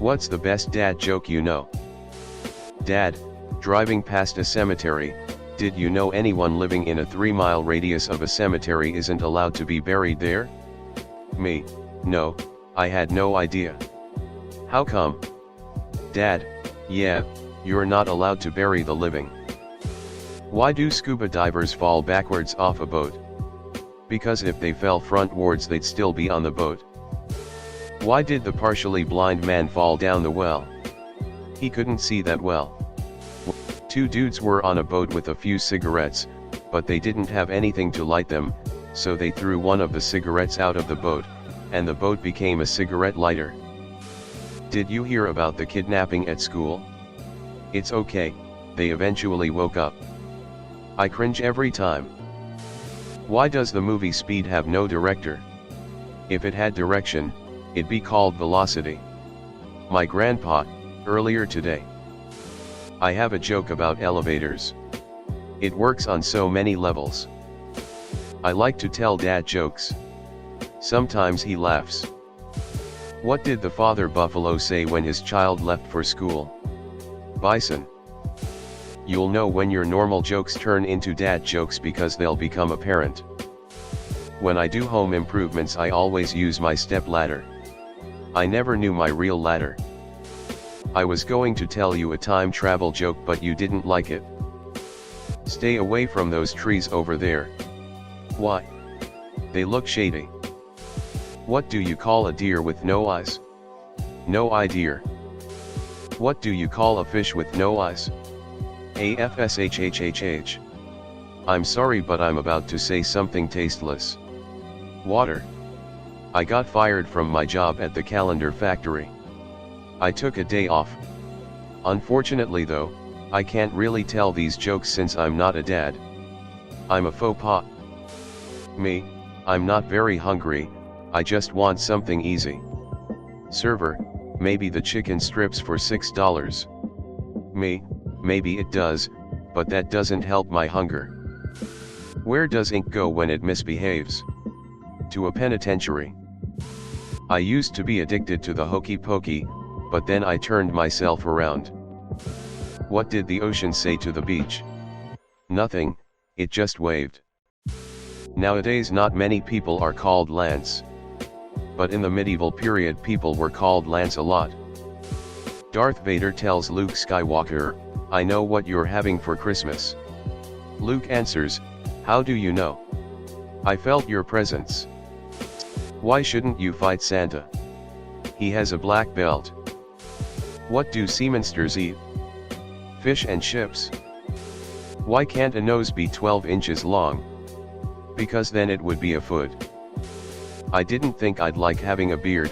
What's the best dad joke you know? Dad, driving past a cemetery, did you know anyone living in a 3-mile radius of a cemetery isn't allowed to be buried there? Me, no, I had no idea. How come? Dad, yeah, you're not allowed to bury the living. Why do scuba divers fall backwards off a boat? Because if they fell frontwards they'd still be on the boat. Why did the partially blind man fall down the well? He couldn't see that well. Two dudes were on a boat with a few cigarettes, but they didn't have anything to light them, so they threw one of the cigarettes out of the boat, and the boat became a cigarette lighter. Did you hear about the kidnapping at school? It's okay, they eventually woke up. I cringe every time. Why does the movie Speed have no director? If it had direction, it'd be called Velocity. My grandpa, earlier today. I have a joke about elevators. It works on so many levels. I like to tell dad jokes. Sometimes he laughs. What did the father buffalo say when his child left for school? Bison. You'll know when your normal jokes turn into dad jokes because they'll become apparent. When I do home improvements I always use my step ladder. I never knew my real ladder. I was going to tell you a time travel joke but you didn't like it. Stay away from those trees over there. Why? They look shady. What do you call a deer with no eyes? No eye deer. What do you call a fish with no eyes? AFSHHHH. I'm sorry but I'm about to say something tasteless. Water. I got fired from my job at the calendar factory. I took a day off. Unfortunately though, I can't really tell these jokes since I'm not a dad. I'm a faux pas. Me, I'm not very hungry, I just want something easy. Server, maybe the chicken strips for $6. Me, maybe it does, but that doesn't help my hunger. Where does ink go when it misbehaves? To a penitentiary. I used to be addicted to the hokey pokey, but then I turned myself around. What did the ocean say to the beach? Nothing, it just waved. Nowadays not many people are called Lance. But in the medieval period people were called Lancelot. Darth Vader tells Luke Skywalker, I know what you're having for Christmas. Luke answers, how do you know? I felt your presence. Why shouldn't you fight Santa? He has a black belt. What do seamonsters eat? Fish and chips. Why can't a nose be 12 inches long? Because then it would be a foot. I didn't think I'd like having a beard,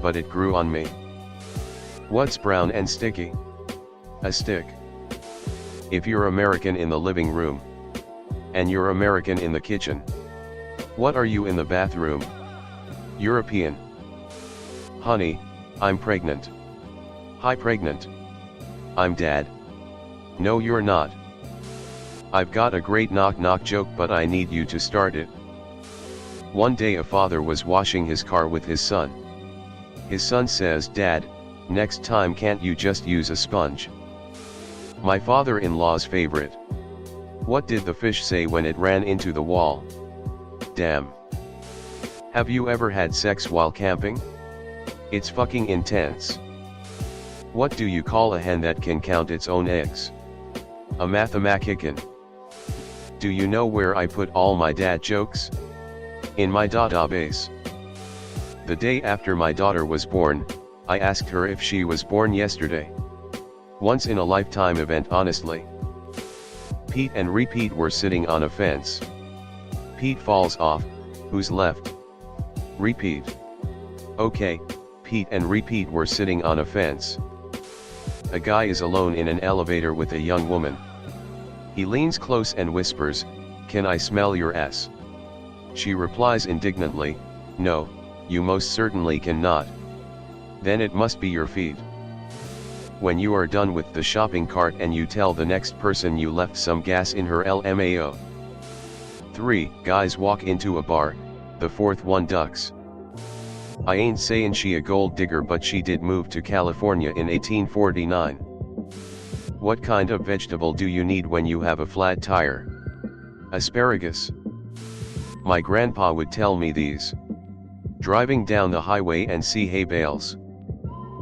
but it grew on me. What's brown and sticky? A stick. If you're American in the living room, and you're American in the kitchen, what are you in the bathroom? European. Honey, I'm pregnant. Hi pregnant. I'm dad. No you're not. I've got a great knock-knock joke but I need you to start it. One day a father was washing his car with his son. His son says, Dad, next time can't you just use a sponge? My father-in-law's favorite. What did the fish say when it ran into the wall? Damn. Have you ever had sex while camping? It's fucking intense. What do you call a hen that can count its own eggs? A mathematician. Do you know where I put all my dad jokes? In my database. The day after my daughter was born, I asked her if she was born yesterday. Once in a lifetime event honestly. Pete and Repeat were sitting on a fence. Pete falls off, who's left? Repeat. Okay, Pete and Repeat were sitting on a fence. A guy is alone in an elevator with a young woman. He leans close and whispers, can I smell your ass? She replies indignantly, no, you most certainly cannot. Then it must be your feet. When you are done with the shopping cart and you tell the next person you left some gas in her LMAO. 3 guys walk into a bar, the fourth one ducks. I ain't sayin' she a gold digger, but she did move to California in 1849. What kind of vegetable do you need when you have a flat tire? Asparagus. My grandpa would tell me these. Driving down the highway and see hay bales.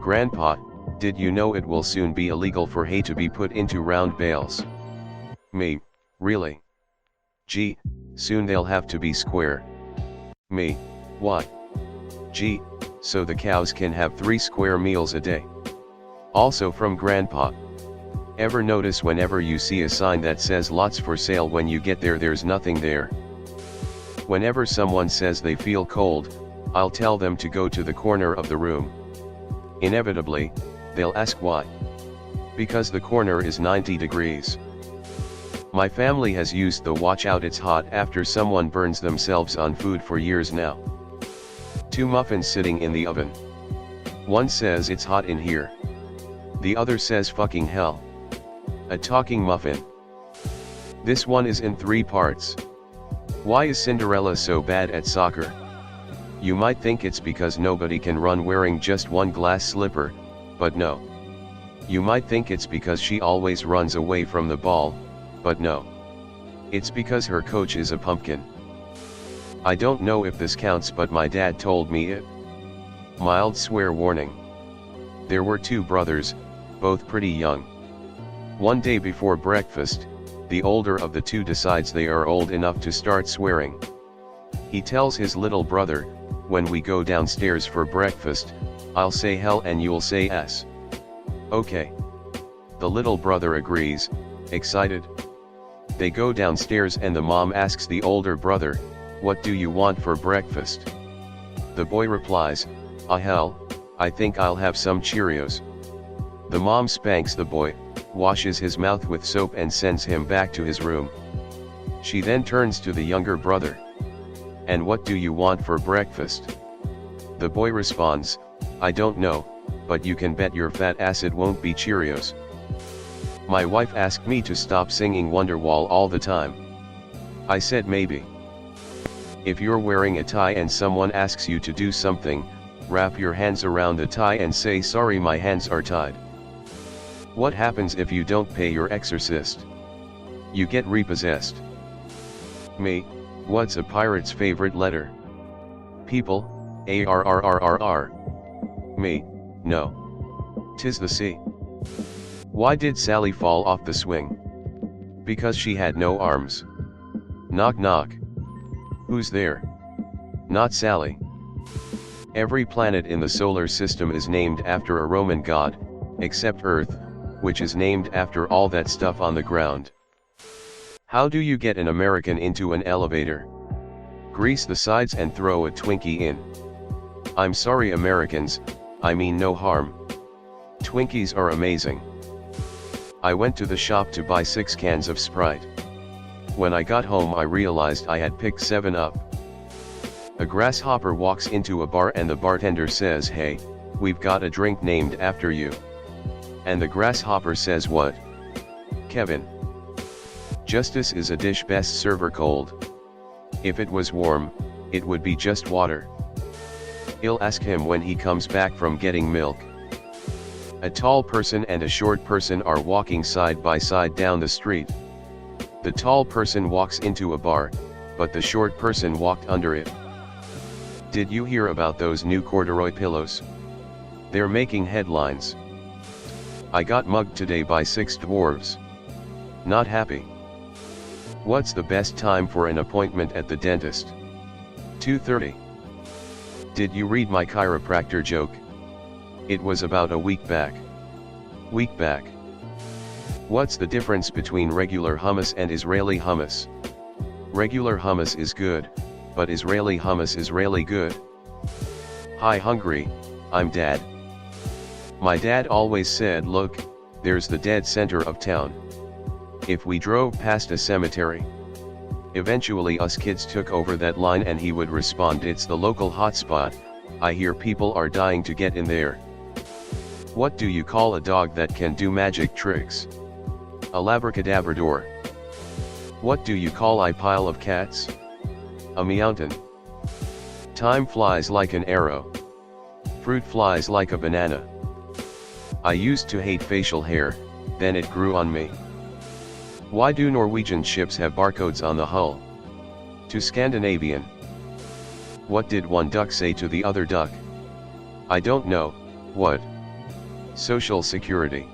Grandpa, did you know it will soon be illegal for hay to be put into round bales? Me, really? Gee, soon they'll have to be square. Me, what? Gee, so the cows can have 3 square meals a day. Also from Grandpa. Ever notice whenever you see a sign that says lots for sale, when you get there there's nothing there? Whenever someone says they feel cold, I'll tell them to go to the corner of the room. Inevitably, they'll ask why. Because the corner is 90 degrees. My family has used the watch out it's hot after someone burns themselves on food for years now. 2 muffins sitting in the oven. One says it's hot in here. The other says fucking hell. A talking muffin. This one is in 3 parts. Why is Cinderella so bad at soccer? You might think it's because nobody can run wearing just one glass slipper, but no. You might think it's because she always runs away from the ball, but no. It's because her coach is a pumpkin. I don't know if this counts, but my dad told me it. Mild swear warning. There were 2 brothers, both pretty young. One day before breakfast, the older of the 2 decides they are old enough to start swearing. He tells his little brother, when we go downstairs for breakfast, I'll say hell and you'll say S. Okay. The little brother agrees, excited. They go downstairs and the mom asks the older brother, what do you want for breakfast? The boy replies, hell, I think I'll have some Cheerios. The mom spanks the boy, washes his mouth with soap and sends him back to his room. She then turns to the younger brother. And what do you want for breakfast? The boy responds, I don't know, but you can bet your fat ass it won't be Cheerios. My wife asked me to stop singing Wonderwall all the time. I said maybe. If you're wearing a tie and someone asks you to do something, wrap your hands around the tie and say sorry, my hands are tied. What happens if you don't pay your exorcist? You get repossessed. Me, what's a pirate's favorite letter? People, A-R-R-R-R-R. Me, no. 'Tis the C. Why did Sally fall off the swing? Because she had no arms. Knock knock. Who's there? Not Sally. Every planet in the solar system is named after a Roman god, except Earth, which is named after all that stuff on the ground. How do you get an American into an elevator? Grease the sides and throw a Twinkie in. I'm sorry Americans, I mean no harm. Twinkies are amazing. I went to the shop to buy 6 cans of Sprite. When I got home I realized I had picked 7 up. A grasshopper walks into a bar and the bartender says, hey, we've got a drink named after you. And the grasshopper says, what? Kevin. Justice is a dish best served cold. If it was warm, it would be just water. I'll ask him when he comes back from getting milk. A tall person and a short person are walking side by side down the street. The tall person walks into a bar, but the short person walked under it. Did you hear about those new corduroy pillows? They're making headlines. I got mugged today by 6 dwarves. Not happy. What's the best time for an appointment at the dentist? 2:30. Did you read my chiropractor joke? It was about a week back. Week back. What's the difference between regular hummus and Israeli hummus? Regular hummus is good, but Israeli hummus is really good. Hi hungry, I'm Dad. My dad always said, look, there's the dead center of town. If we drove past a cemetery. Eventually us kids took over that line and he would respond, it's the local hotspot, I hear people are dying to get in there. What do you call a dog that can do magic tricks? A labracadabrador. What do you call a pile of cats? A meowton. Time flies like an arrow. Fruit flies like a banana. I used to hate facial hair, then it grew on me. Why do Norwegian ships have barcodes on the hull? To Scandinavian. What did one duck say to the other duck? I don't know. What? Social Security.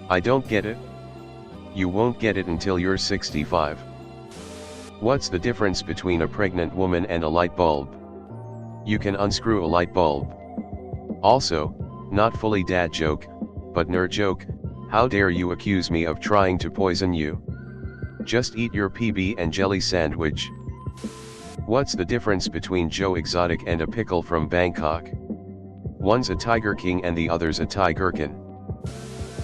I don't get it. You won't get it until you're 65. What's the difference between a pregnant woman and a light bulb? You can unscrew a light bulb. Also, not fully dad joke, but nerd joke, how dare you accuse me of trying to poison you? Just eat your PB and jelly sandwich. What's the difference between Joe Exotic and a pickle from Bangkok? One's a Tiger King and the other's a Tigerkin.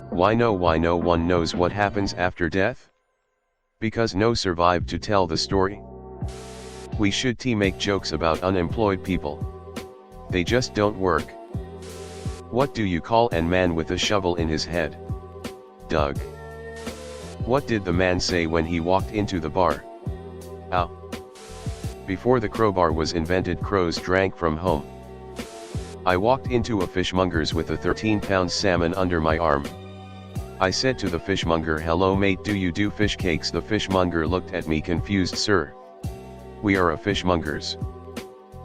Why no one knows what happens after death? Because no survived to tell the story. We should make jokes about unemployed people. They just don't work. What do you call a man with a shovel in his head? Doug. What did the man say when he walked into the bar? Ow. Before the crowbar was invented, crows drank from home. I walked into a fishmonger's with a 13-pound salmon under my arm. I said to the fishmonger, "Hello mate, do you do fish cakes?" The fishmonger looked at me confused. "Sir, we are a fishmonger's."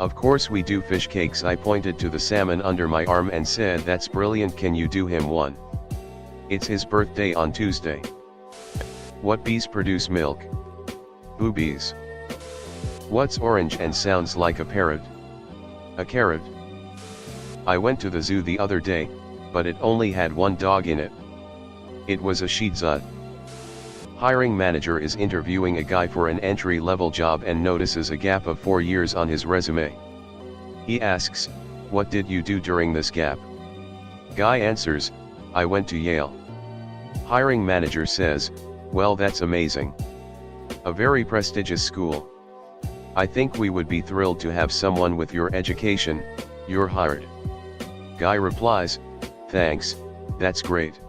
"Of course we do fish cakes." I pointed to the salmon under my arm and said, "That's brilliant, can you do him one? It's his birthday on Tuesday." What bees produce milk? Boobies. What's orange and sounds like a parrot? A carrot. I went to the zoo the other day, but it only had one dog in it. It was a Shih Tzu. Hiring manager is interviewing a guy for an entry-level job and notices a gap of 4 years on his resume. He asks, "What did you do during this gap?" Guy answers, "I went to Yale." Hiring manager says, "Well, that's amazing. A very prestigious school. I think we would be thrilled to have someone with your education. You're hired." Guy replies, "Thanks, that's great.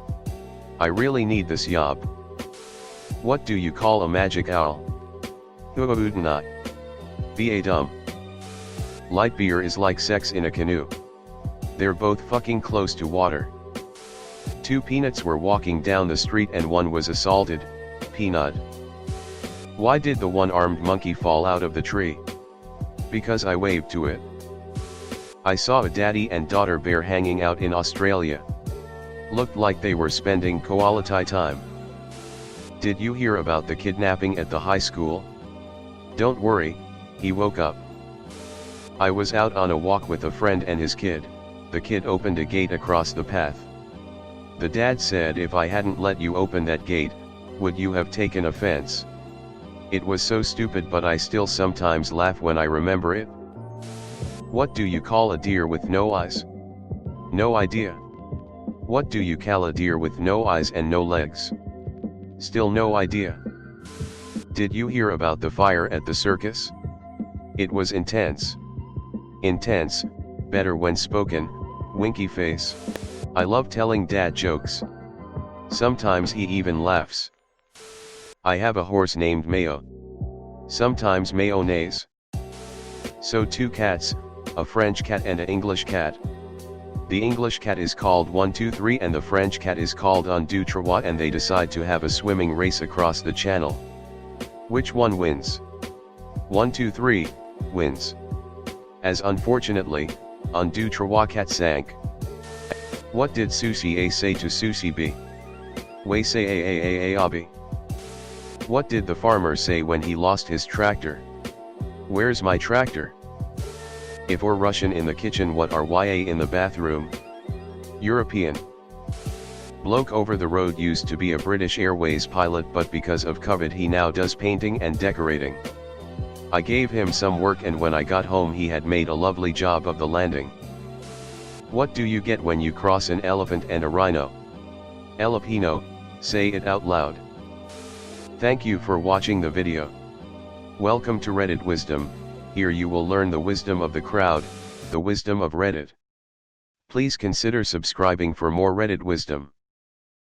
I really need this job." What do you call a magic owl? Huaudinot. Ba dumb. Light beer is like sex in a canoe. They're both fucking close to water. Two peanuts were walking down the street and one was assaulted. Peanut. Why did the one-armed monkey fall out of the tree? Because I waved to it. I saw a daddy and daughter bear hanging out in Australia. Looked like they were spending quality time. Did you hear about the kidnapping at the high school? Don't worry, he woke up. I was out on a walk with a friend and his kid. The kid opened a gate across the path. The dad said, "If I hadn't let you open that gate, would you have taken offense?" It was so stupid, but I still sometimes laugh when I remember it. What do you call a deer with no eyes? No idea. What do you call a deer with no eyes and no legs? Still no idea. Did you hear about the fire at the circus? It was intense. Intense, better when spoken, winky face. I love telling dad jokes. Sometimes he even laughs. I have a horse named Mayo. Sometimes mayonnaise. So two cats, a French cat and an English cat. The English cat is called 123 and the French cat is called 1 2 3, and they decide to have a swimming race across the channel. Which one wins? 1 2 3 wins. As unfortunately, 1 2 3 cat sank. What did Susie A say to Susie B? We say a abi. What did the farmer say when he lost his tractor? Where's my tractor? If we're Russian in the kitchen, what are ya in the bathroom? European. Bloke over the road used to be a British Airways pilot, but because of COVID he now does painting and decorating. I gave him some work and when I got home he had made a lovely job of the landing. What do you get when you cross an elephant and a rhino? Elapino, say it out loud. Thank you for watching the video. Welcome to Reddit Wisdom. Here you will learn the wisdom of the crowd, the wisdom of Reddit. Please consider subscribing for more Reddit wisdom.